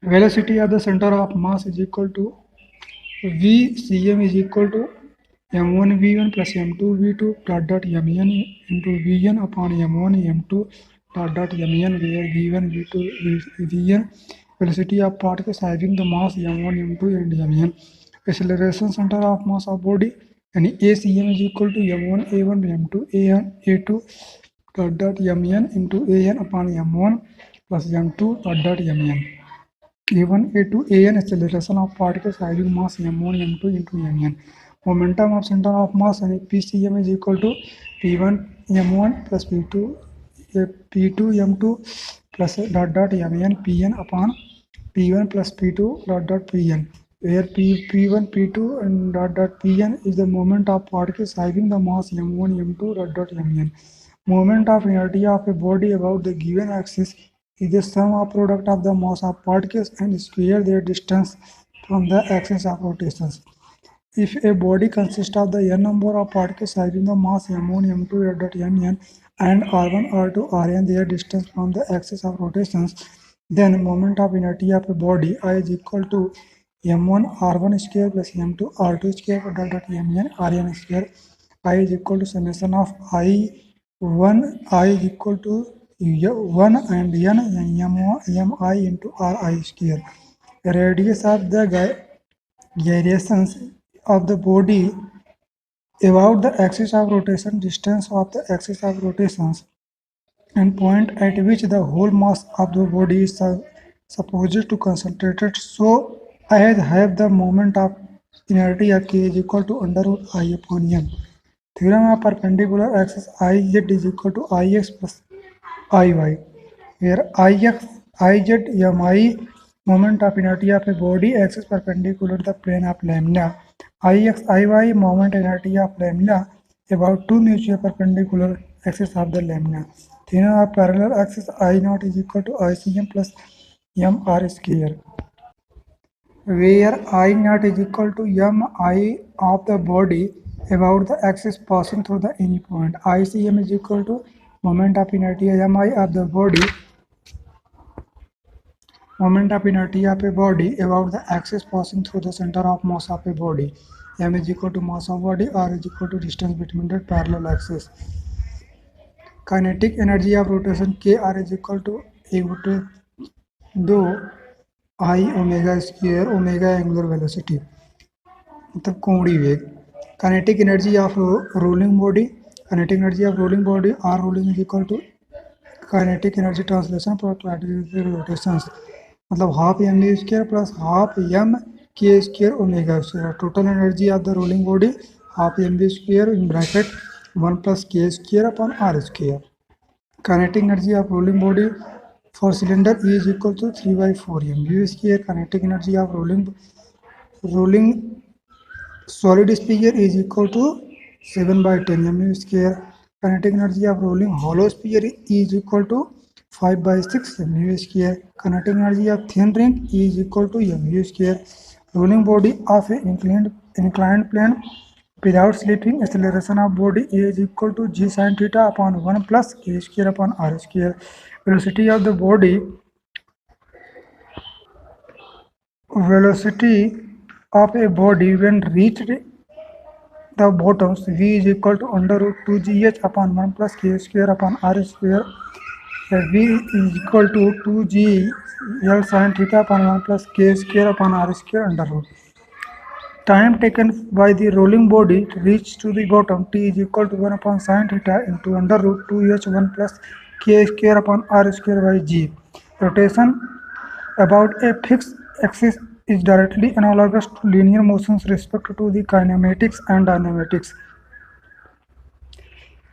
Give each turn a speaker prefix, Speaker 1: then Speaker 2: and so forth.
Speaker 1: velocity at the center of mass is equal to vcm is equal to m1 v1 plus m2 v2 dot mn into vn upon m1 m2 dot mn, where v1 v2 vn velocity of particles having the mass m1 m2 and mn. Acceleration center of mass of body and acm is equal to m1 a1 m2 a2 dot mn into an upon m1 plus m2 dot mn. A1, A2, An acceleration of particles having mass m1, m2 into mn. Momentum of center of mass and PCM is equal to P1 m1 plus P2 P2 m2 plus dot mn Pn upon P1 plus P2 dot Pn, where P1 P2 and dot Pn is the moment of particles having the mass m1 m2 dot mn. Moment of inertia of a body about the given axis is the sum of product of the mass of particles and square their distance from the axis of rotations. If a body consists of the n number of particles having the mass m1, m2 dot mn and r1, r2, rn their distance from the axis of rotations, then moment of inertia of a body I is equal to m1 r1 square plus m2 r2 square dot mn rn square. I is equal to summation of I1 I is equal to 1 and n mi into ri square. The radius of the gyrations of the body about the axis of rotation, distance of the axis of rotations, and point at which the whole mass of the body is supposed to concentrate. So I have the moment of inertia k is equal to under root I upon m. Theorem of perpendicular axis iz is equal to ix plus iy, where ix, iz, mi moment of inertia of a body axis perpendicular to the plane of lambda. Ix, iy moment inertia of lambda about two mutual perpendicular axis of the lambda. Theorem of parallel axis I naught is equal to ICM plus mr square, where I naught is equal to mi of the body about the axis passing through the any point. ICM is equal to moment of inertia mi of the body, moment of inertia of a body about the axis passing through the center of mass of a body. M is equal to mass of body, R is equal to distance between the parallel axis. Kinetic energy of rotation kr is equal to दो I omega square omega angular velocity मतलब कोणीय वेग. Kinetic energy of rolling body, kinetic energy of rolling body or rolling is equal to kinetic energy translation पर rotations मतलब half M V square plus half M K square omega square. Total energy of the rolling body half M V square in bracket 1 plus K square upon R square. Kinetic energy of rolling body for cylinder E is equal to 3 by 4 m. U square. Kinetic energy of rolling solid sphere is equal to 7 by 10 mu square. Kinetic energy of rolling hollow sphere is equal to 5 by 6 mu square. Kinetic energy of thin ring is equal to mu square. Rolling body of an inclined plane without slipping, acceleration of body A is equal to g sin theta upon 1 plus k square upon r square. Velocity of the body, velocity of a body when reached the bottoms v is equal to under root 2 gh upon 1 plus k square upon r square. V is equal to 2 g l sin theta upon 1 plus k square upon r square under root. Time taken by the rolling body to reach to the bottom t is equal to 1 upon sin theta into under root 2h1 plus k square upon r square by g. Rotation about a fixed axis is directly analogous to linear motions respect to the kinematics and dynamatics.